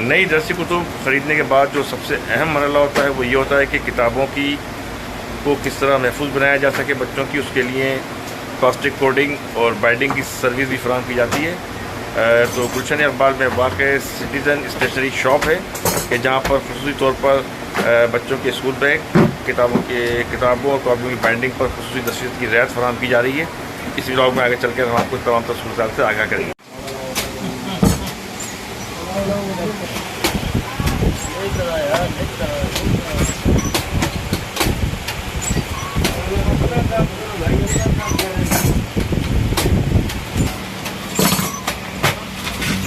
नई दरसी कुतुब ख़रीदने के बाद जो सबसे अहम मरहला होता है वो ये होता है कि किताबों की को किस तरह महफूज बनाया जा सके बच्चों की। उसके लिए प्लास्टिक कोडिंग और बाइंडिंग की सर्विस भी फराहम की जाती है। तो गुलशन इकबाल में वाक़ सिटीज़न स्टेशनरी शॉप है कि जहाँ पर ख़ुसूसी तौर पर बच्चों के स्कूल बैग किताबों और कॉपियों की बाइंडिंग पर ख़ुसूसी दस्तियत की रियायत फराहम की जा रही है। इस व्लॉग में आगे चलकर हम आपको तमाम तफसीलात से आगाह करेंगे।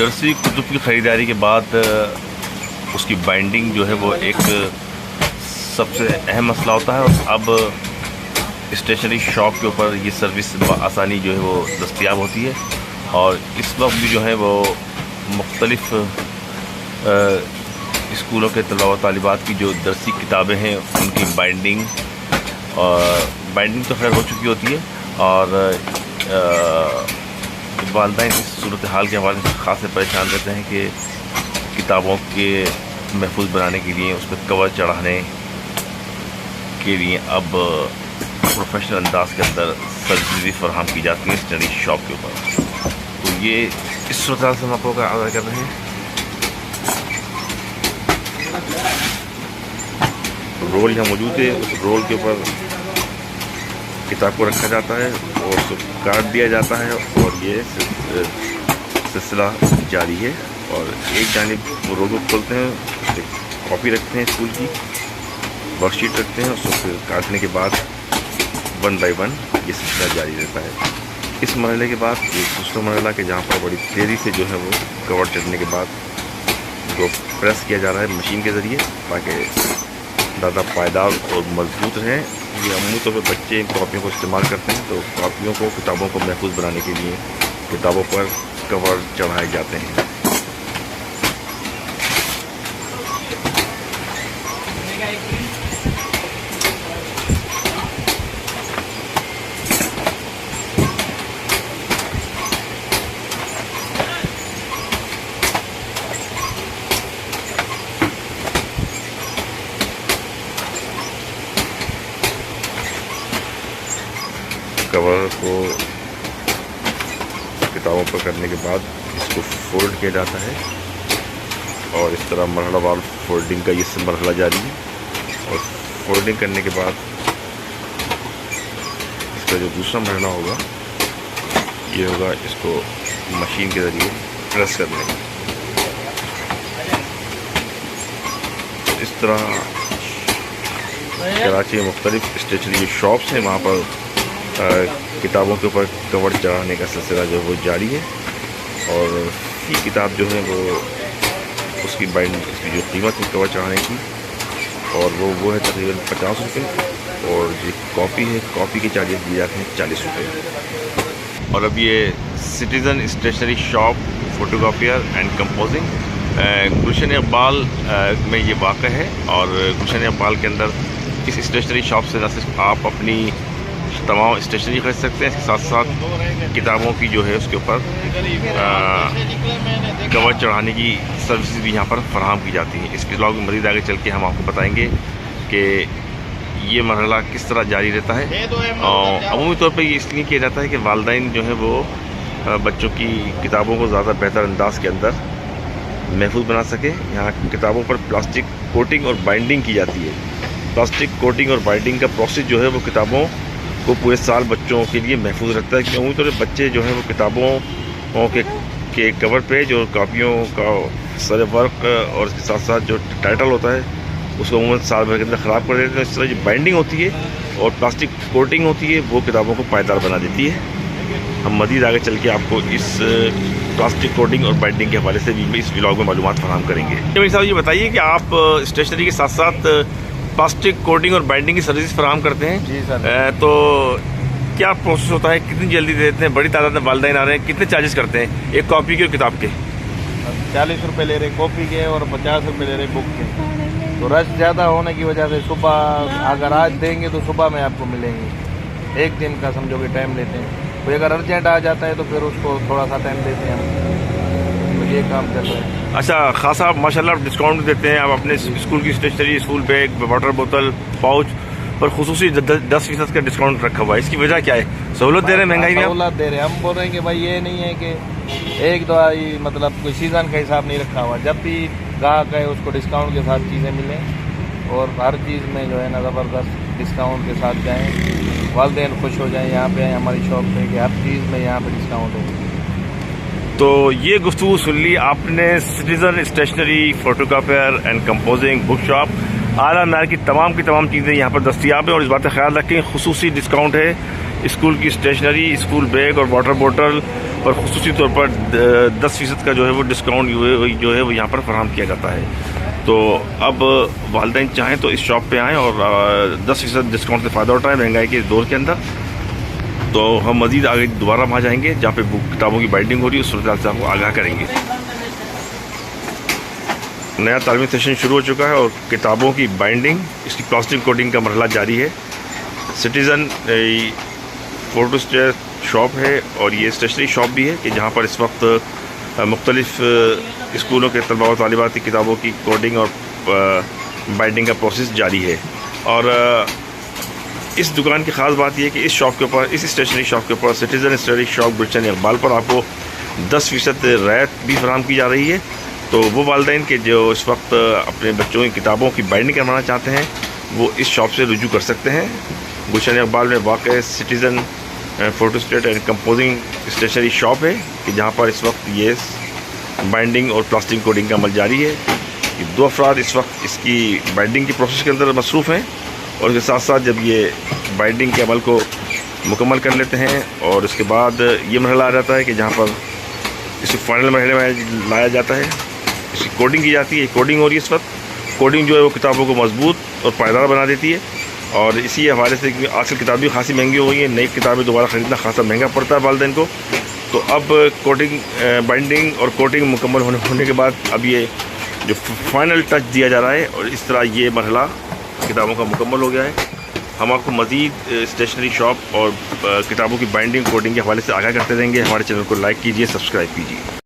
दरसी कुतुब की ख़रीदारी के बाद उसकी बाइंडिंग जो है वो एक सबसे अहम मसला होता है। और अब स्टेशनरी शॉप के ऊपर ये सर्विस आसानी जो है वो दस्तयाब होती है। और इस वक्त भी जो है वो मुख्तलिफ़ स्कूलों के तलबा व तालिबात की जो दरसी किताबें हैं उनकी बाइंडिंग तो खैर हो चुकी होती है। और वालिदैन इस सूरत हाल के हवाले से ख़ास परेशान रहते हैं कि किताबों के महफूज बनाने के लिए उस पर कवर चढ़ाने के लिए अब प्रोफेशनल अंदाज के अंदर सर्विस फराहम की जाती है स्टेशनरी शॉप के ऊपर। तो ये इस सूरत हाल से हम आपको आगाह कर रहे हैं। रोल यहाँ मौजूद है, उस रोल के ऊपर किताब को रखा जाता है और उसको काट दिया जाता है और ये सिलसिला जारी है। और एक जानिब वो रोल को खोलते हैं, एक कॉपी रखते हैं स्कूल की, वर्कशीट रखते हैं, उसको फिर काटने के बाद 1 बाय 1 ये सिलसिला जारी रहता है। इस मरहले के बाद ये दूसरा मरहला कि जहाँ पर बड़ी तेज़ी से जो है वो कवर चढ़ने के बाद उसको प्रेस किया जा रहा है मशीन के ज़रिए ताकि ज़्यादा पायदार और मजबूत रहें। ये अमूमी तौर पर बच्चे इन कॉपियों को इस्तेमाल करते हैं। तो कॉपियों को किताबों को महफूज बनाने के लिए किताबों पर कवर चढ़ाए जाते हैं। कवर को किताबों पर करने के बाद इसको फोल्ड किया जाता है और इस तरह मरहलावार फोल्डिंग का ये मरहला जारी है। और फोल्डिंग करने के बाद इसका जो दूसरा मरहला होगा ये होगा इसको मशीन के ज़रिए प्रेस करने का। इस तरह कराची में मुख्तलिफ स्टेशनरी शॉप्स हैं, वहाँ पर किताबों के ऊपर कवर चढ़ाने का सिलसिला जो है वो जारी है। और ये किताब जो है वो उसकी उसकी जो कीमत है कवर चढ़ाने की और वो है तकरीबन 50 रुपये। और जो कॉपी है कॉपी के चार्जेस दिए जाते हैं 40 रुपये। और अब ये citizen stationery shop photocopier and composing Gulshan Iqbal में ये वाक़ है। और गुलशन इकबाल के अंदर इस स्टेशनरी शॉप से न सिर्फ आप अपनी तमाम स्टेशनरी खरीद सकते हैं, इसके साथ साथ किताबों की जो है उसके ऊपर कवर चढ़ाने की सर्विस भी यहाँ पर फराहम की जाती है। इस व्लॉग में मज़ीद आगे चल के हम आपको बताएंगे कि ये मरहला किस तरह जारी रहता है। और अमूमी तौर पर ये इसलिए किया जाता है कि वालिदैन जो है वो बच्चों की किताबों को ज़्यादा बेहतर अंदाज के अंदर महफूज बना सके। यहाँ किताबों पर प्लास्टिक कोटिंग और बाइंडिंग की जाती है। प्लास्टिक कोटिंग और बाइंडिंग का प्रोसेस जो है वो किताबों को पूरे साल बच्चों के लिए महफूज रखता है। क्योंकि तो बच्चे जो हैं वो किताबों के कवर पे जो कॉपियों का सारे वर्क और इसके साथ साथ जो टाइटल होता है उसको अमूमन साल भर के अंदर ख़राब कर देते हैं। इस तरह जो बाइंडिंग होती है और प्लास्टिक कोटिंग होती है वो किताबों को पायदार बना देती है। हम मज़ीद आगे चल के आपको इस प्लास्टिक कोटिंग और बाइंडिंग के हवाले से भी इस व्लॉग में मालूमात फराहम करेंगे। मेरे साहब ये बताइए कि आप स्टेशनरी के साथ साथ प्लास्टिक कोटिंग और बाइंडिंग की सर्विस फराहम करते हैं। जी सर। तो क्या प्रोसेस होता है, कितनी जल्दी दे देते हैं? बड़ी तादाद में वालिदैन आ रहे हैं, कितने चार्जेस करते हैं एक कॉपी के और किताब के? 40 रुपये ले रहे कॉपी के और 50 रुपये ले रहे बुक के। तो रश ज़्यादा होने की वजह से सुबह अगर आज देंगे तो सुबह में आपको मिलेंगे। एक दिन का समझो कि टाइम लेते हैं। कोई अगर अर्जेंट आ जाता है तो फिर उसको थोड़ा सा टाइम देते हैं हम। ये काम चल रहा है। अच्छा, खासा माशाल्लाह आप डिस्काउंट देते हैं। आप अपने स्कूल की स्टेशनरी, स्कूल बैग, वाटर बोतल, पाउच पर खुसूसी 10% का डिस्काउंट रखा हुआ है। इसकी वजह क्या है? सहूलत दे रहे हैं, महंगाई में सहूलत दे रहे हैं। हम बोल रहे हैं कि भाई ये नहीं है कि एक दो मतलब कोई सीज़न का हिसाब नहीं रखा हुआ। जब भी ग्राहक है उसको डिस्काउंट के साथ चीज़ें मिलें और हर चीज़ में जो है ना ज़बरदस्त डिस्काउंट के साथ जाएँ, वालिदैन खुश हो जाएँ। यहाँ पे आए हमारी शॉप पे कि हर चीज़ में यहाँ पे डिस्काउंट है। तो ये गुफ्तगू सुन ली आपने citizen stationery, photocopier and composing book shop. आला मैर की तमाम चीज़ें यहाँ पर दस्तियाब हैं और इस बात का ख्याल रखें, खुसूसी डिस्काउंट है स्कूल की स्टेशनरी, स्कूल बैग और वाटर बोतल पर खुसूसी तौर पर 10% का जो है वो डिस्काउंट जो है वो यहाँ पर फराहम किया जाता है। तो अब वालिदैन चाहें तो इस शॉप पे आएँ और 10% डिस्काउंट से फ़ायदा उठाएँ महंगाई के दौर के अंदर। तो हम मज़ीद आगे दोबारा वहाँ जाएंगे जहाँ पे बुक किताबों की बाइंडिंग हो रही है, उस सूरत से आपको आगाह करेंगे। नया तालीमी सेशन शुरू हो चुका है और किताबों की बाइंडिंग, इसकी प्लास्टिक कोटिंग का मरहला जारी है। सिटीज़न फोटो स्टेट शॉप है और ये स्टेशनरी शॉप भी है कि जहाँ पर इस वक्त मुख्तलिफ स्कूलों के तलबा व तालिबात की किताबों की कोडिंग और बाइंडिंग का प्रोसेस जारी है। और इस दुकान की ख़ास बात यह है कि इस शॉप के ऊपर, इस स्टेशनरी शॉप के ऊपर सिटीज़न स्टडी शॉप गुलशन इकबाल पर आपको 10% रियायत भी फराहम की जा रही है। तो वो वालिदैन के जो इस वक्त अपने बच्चों की किताबों की बाइंडिंग करवाना चाहते हैं वो इस शॉप से रुजू कर सकते हैं। गुलशन इकबाल में वाक़ citizen photostat and composing stationery shop है कि जहाँ पर इस वक्त ये बाइंडिंग और प्लास्टिक कोडिंग का अमल जारी है। कि 2 अफराद इस वक्त इसकी बाइंडिंग की प्रोसेस के अंदर मसरूफ़ हैं और इसके साथ साथ जब ये बाइंडिंग के अमल को मुकम्मल कर लेते हैं और उसके बाद ये मरहला आ जाता है कि जहाँ पर इसे फाइनल मरहले में लाया जाता है, इसकी कोडिंग की जाती है। कोडिंग हो रही है इस वक्त। कोडिंग जो है वो किताबों को मजबूत और पायदार बना देती है और इसी हवाले से आजकल किताबें फांसी महंगी हो गई हैं, नई किताबें दोबारा ख़रीदना खासा महंगा पड़ता है वालिदैन को। तो अब कोडिंग, बाइंडिंग और कोटिंग मुकम्मल होने के बाद अब ये जो फाइनल टच दिया जा रहा है और इस तरह ये मरहला किताबों का मुकम्मल हो गया है। हम आपको मज़ीद स्टेशनरी शॉप और किताबों की बाइंडिंग कोडिंग के हवाले से आगाह करते रहेंगे। हमारे चैनल को लाइक कीजिए, सब्सक्राइब कीजिए।